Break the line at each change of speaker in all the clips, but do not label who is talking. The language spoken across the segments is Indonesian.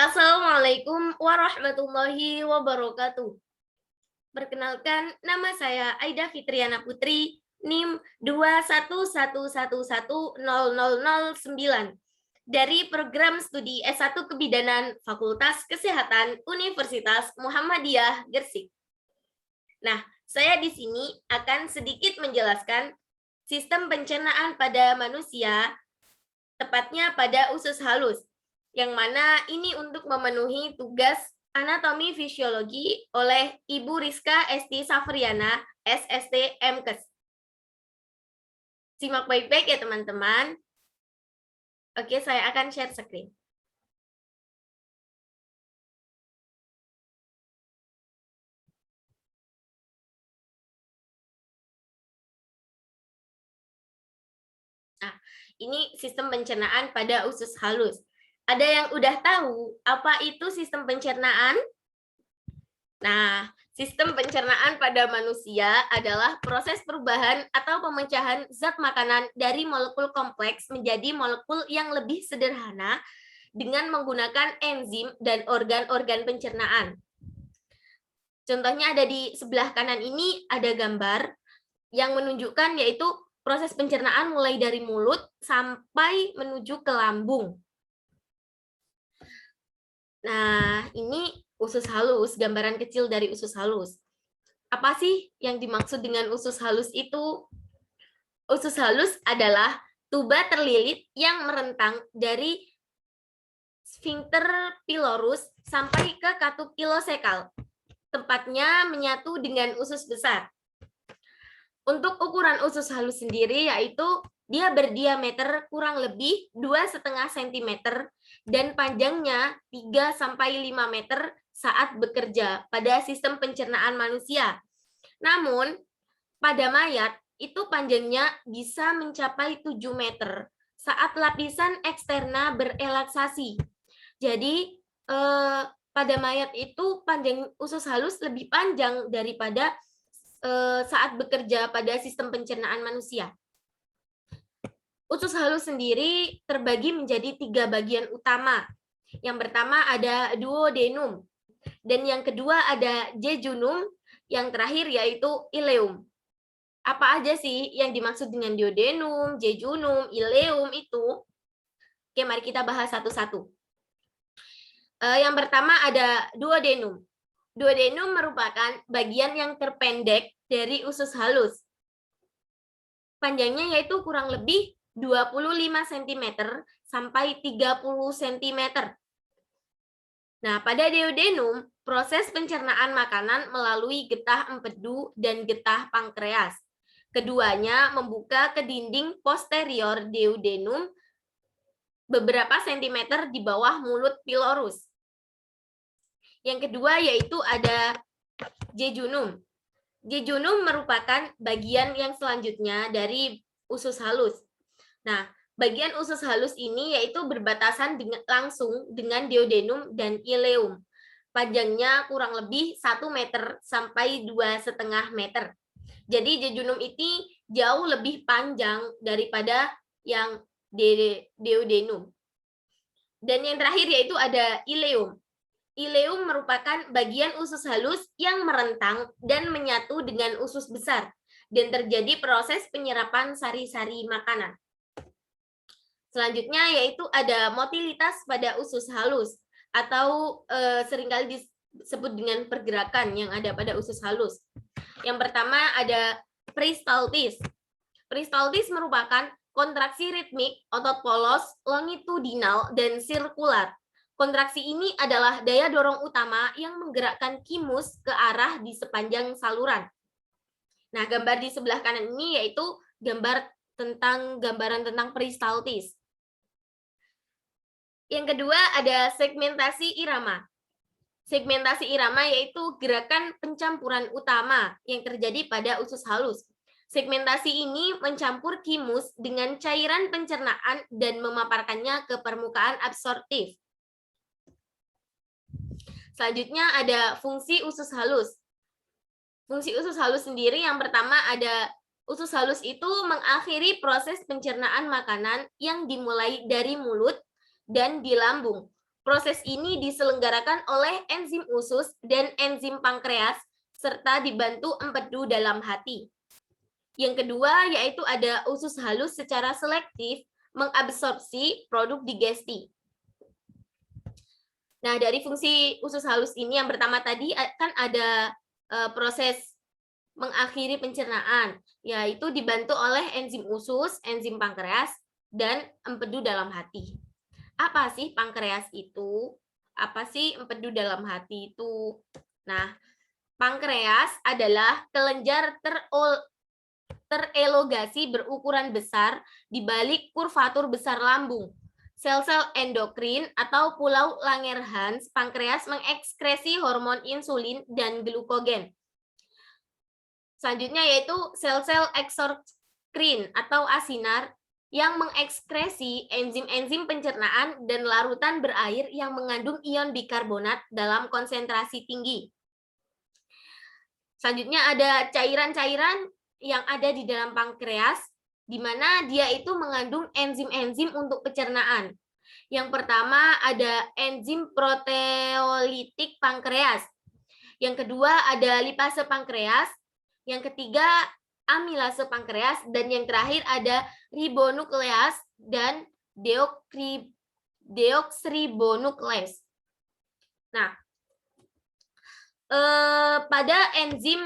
Assalamualaikum warahmatullahi wabarakatuh. Perkenalkan, nama saya Aida Fitriana Putri, NIM 211110009 dari program studi S1 Kebidanan Fakultas Kesehatan Universitas Muhammadiyah Gresik. Nah, saya di sini akan sedikit menjelaskan sistem pencernaan pada manusia, tepatnya pada usus halus, yang mana ini untuk memenuhi tugas anatomi fisiologi oleh Ibu Rizka Esti Safriana, SST MKes. Simak baik-baik ya teman-teman. Oke, saya akan share screen. Nah, ini sistem pencernaan pada usus halus. Ada yang udah tahu apa itu sistem pencernaan? Nah, sistem pencernaan pada manusia adalah proses perubahan atau pemecahan zat makanan dari molekul kompleks menjadi molekul yang lebih sederhana dengan menggunakan enzim dan organ-organ pencernaan. Contohnya ada di sebelah kanan ini ada gambar yang menunjukkan yaitu proses pencernaan mulai dari mulut sampai menuju ke lambung. Nah, ini usus halus, gambaran kecil dari usus halus. Apa sih yang dimaksud dengan usus halus itu? Usus halus adalah tuba terlilit yang merentang dari sphincter pylorus sampai ke katup ileosekal. Tempatnya menyatu dengan usus besar. Untuk ukuran usus halus sendiri yaitu dia berdiameter kurang lebih 2,5 cm dan panjangnya 3-5 meter saat bekerja pada sistem pencernaan manusia. Namun, pada mayat itu panjangnya bisa mencapai 7 meter saat lapisan eksterna berelaksasi. Jadi, pada mayat itu panjang usus halus lebih panjang daripada saat bekerja pada sistem pencernaan manusia. Usus halus sendiri terbagi menjadi 3 bagian utama. Yang pertama ada duodenum, dan yang kedua ada jejunum, yang terakhir yaitu ileum. Apa aja sih yang dimaksud dengan duodenum, jejunum, ileum itu? Oke, mari kita bahas satu-satu. Yang pertama ada duodenum. Duodenum merupakan bagian yang terpendek dari usus halus. Panjangnya yaitu kurang lebih 25 cm sampai 30 cm. Nah, pada duodenum, proses pencernaan makanan melalui getah empedu dan getah pankreas. Keduanya membuka ke dinding posterior duodenum beberapa sentimeter di bawah mulut pylorus. Yang kedua yaitu ada jejunum. Jejunum merupakan bagian yang selanjutnya dari usus halus. Nah, bagian usus halus ini yaitu berbatasan langsung dengan duodenum dan ileum. Panjangnya kurang lebih 1 meter sampai 2,5 meter. Jadi jejunum ini jauh lebih panjang daripada yang duodenum. Dan yang terakhir yaitu ada ileum. Ileum merupakan bagian usus halus yang merentang dan menyatu dengan usus besar dan terjadi proses penyerapan sari-sari makanan. Selanjutnya yaitu ada motilitas pada usus halus atau seringkali disebut dengan pergerakan yang ada pada usus halus. Yang pertama ada peristaltis. Peristaltis merupakan kontraksi ritmik otot polos, longitudinal, dan sirkular. Kontraksi ini adalah daya dorong utama yang menggerakkan kimus ke arah di sepanjang saluran. Nah, gambar di sebelah kanan ini yaitu gambaran tentang peristaltis. Yang kedua ada segmentasi irama. Segmentasi irama yaitu gerakan pencampuran utama yang terjadi pada usus halus. Segmentasi ini mencampur kimus dengan cairan pencernaan dan memaparkannya ke permukaan absorptif. Selanjutnya ada fungsi usus halus. Fungsi usus halus sendiri yang pertama ada usus halus itu mengakhiri proses pencernaan makanan yang dimulai dari mulut dan di lambung. Proses ini diselenggarakan oleh enzim usus dan enzim pankreas serta dibantu empedu dalam hati. Yang kedua yaitu ada usus halus secara selektif mengabsorpsi produk digesti. Nah, dari fungsi usus halus ini yang pertama tadi kan ada proses mengakhiri pencernaan, yaitu dibantu oleh enzim usus, enzim pankreas, dan empedu dalam hati. Apa sih pankreas itu? Apa sih empedu dalam hati itu? Nah, pankreas adalah kelenjar terelongasi berukuran besar di balik kurvatur besar lambung. Sel-sel endokrin atau pulau Langerhans, pankreas mengekskresi hormon insulin dan glukogen. Selanjutnya yaitu sel-sel eksoskrin atau asinar yang mengekskresi enzim-enzim pencernaan dan larutan berair yang mengandung ion bikarbonat dalam konsentrasi tinggi. Selanjutnya ada cairan-cairan yang ada di dalam pankreas, di mana dia itu mengandung enzim-enzim untuk pencernaan. Yang pertama ada enzim proteolitik pankreas. Yang kedua ada lipase pankreas. Yang ketiga amilase pankreas, dan yang terakhir ada ribonukleas dan deoksiribonukleas. Nah, pada enzim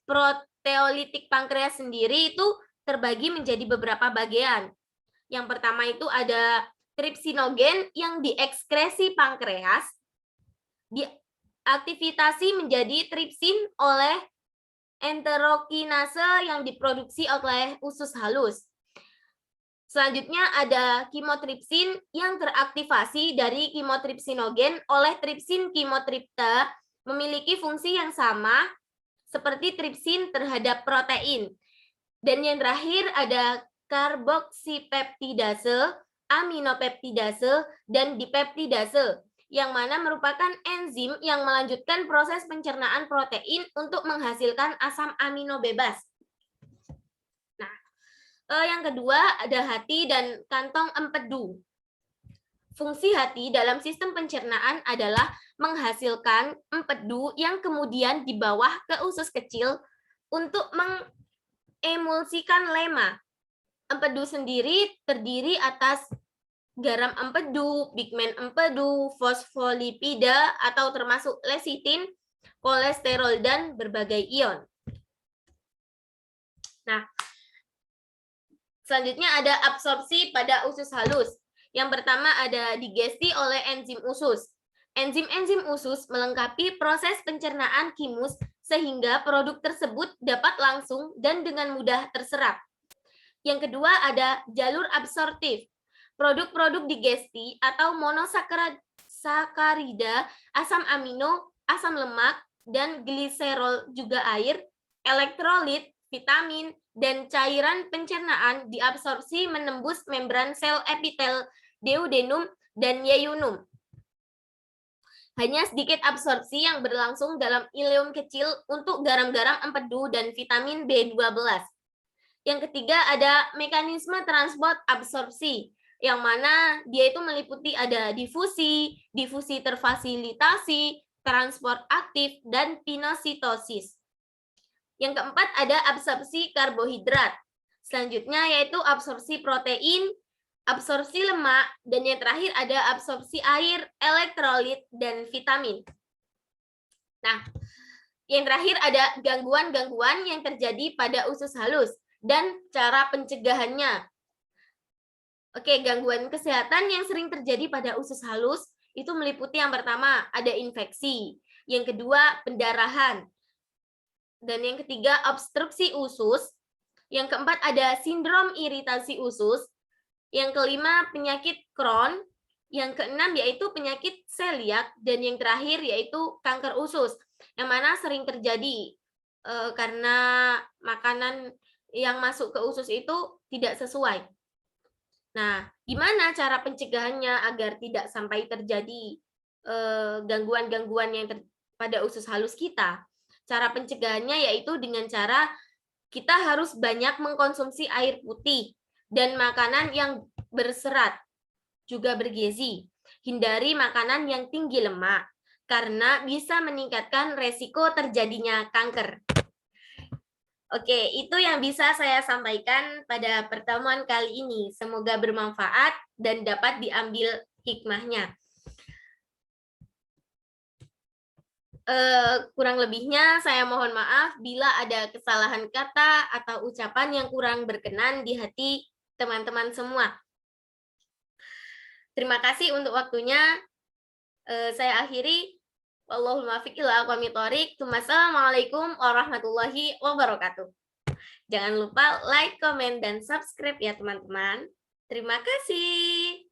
proteolitik pankreas sendiri itu terbagi menjadi beberapa bagian. Yang pertama itu ada tripsinogen yang diekskresi pankreas, diaktivitasi menjadi tripsin oleh enterokinase yang diproduksi oleh usus halus. Selanjutnya ada kimotripsin yang teraktivasi dari kimotripsinogen oleh tripsin kimotripta, memiliki fungsi yang sama seperti tripsin terhadap protein. Dan yang terakhir ada karboksipeptidase, aminopeptidase, dan dipeptidase, yang mana merupakan enzim yang melanjutkan proses pencernaan protein untuk menghasilkan asam amino bebas. Nah, yang kedua ada hati dan kantong empedu. Fungsi hati dalam sistem pencernaan adalah menghasilkan empedu yang kemudian dibawa ke usus kecil untuk mengemulsikan lema. Empedu sendiri terdiri atas garam empedu, pigmen empedu, fosfolipida atau termasuk lesitin, kolesterol, dan berbagai ion. Nah, selanjutnya ada absorpsi pada usus halus. Yang pertama ada digesti oleh enzim usus. Enzim-enzim usus melengkapi proses pencernaan kimus sehingga produk tersebut dapat langsung dan dengan mudah terserap. Yang kedua ada jalur absorptif. Produk-produk digesti atau monosakarida, asam amino, asam lemak, dan gliserol juga air, elektrolit, vitamin, dan cairan pencernaan diabsorpsi menembus membran sel epitel, duodenum, dan yeyunum. Hanya sedikit absorpsi yang berlangsung dalam ileum kecil untuk garam-garam empedu dan vitamin B12. Yang ketiga ada mekanisme transport absorpsi, yang mana dia itu meliputi ada difusi, difusi terfasilitasi, transport aktif, dan pinositosis. Yang keempat ada absorpsi karbohidrat. Selanjutnya yaitu absorpsi protein, absorpsi lemak, dan yang terakhir ada absorpsi air, elektrolit, dan vitamin. Nah, yang terakhir ada gangguan-gangguan yang terjadi pada usus halus dan cara pencegahannya. Oke, gangguan kesehatan yang sering terjadi pada usus halus itu meliputi yang pertama ada infeksi, yang kedua pendarahan, dan yang ketiga obstruksi usus, yang keempat ada sindrom iritasi usus, yang kelima penyakit Crohn, yang keenam yaitu penyakit celiak, dan yang terakhir yaitu kanker usus, yang mana sering terjadi karena makanan yang masuk ke usus itu tidak sesuai. Nah, gimana cara pencegahannya agar tidak sampai terjadi gangguan-gangguan yang pada usus halus kita? Cara pencegahannya yaitu dengan cara kita harus banyak mengkonsumsi air putih dan makanan yang berserat, juga bergizi. Hindari makanan yang tinggi lemak, karena bisa meningkatkan resiko terjadinya kanker. Oke, itu yang bisa saya sampaikan pada pertemuan kali ini. Semoga bermanfaat dan dapat diambil hikmahnya. Kurang lebihnya saya mohon maaf bila ada kesalahan kata atau ucapan yang kurang berkenan di hati teman-teman semua. Terima kasih untuk waktunya. Saya akhiri. Wallahul muwaffiq ila aqwamit thoriq. Wassalamualaikum warahmatullahi wabarakatuh. Jangan lupa like, komen, dan subscribe ya teman-teman. Terima kasih.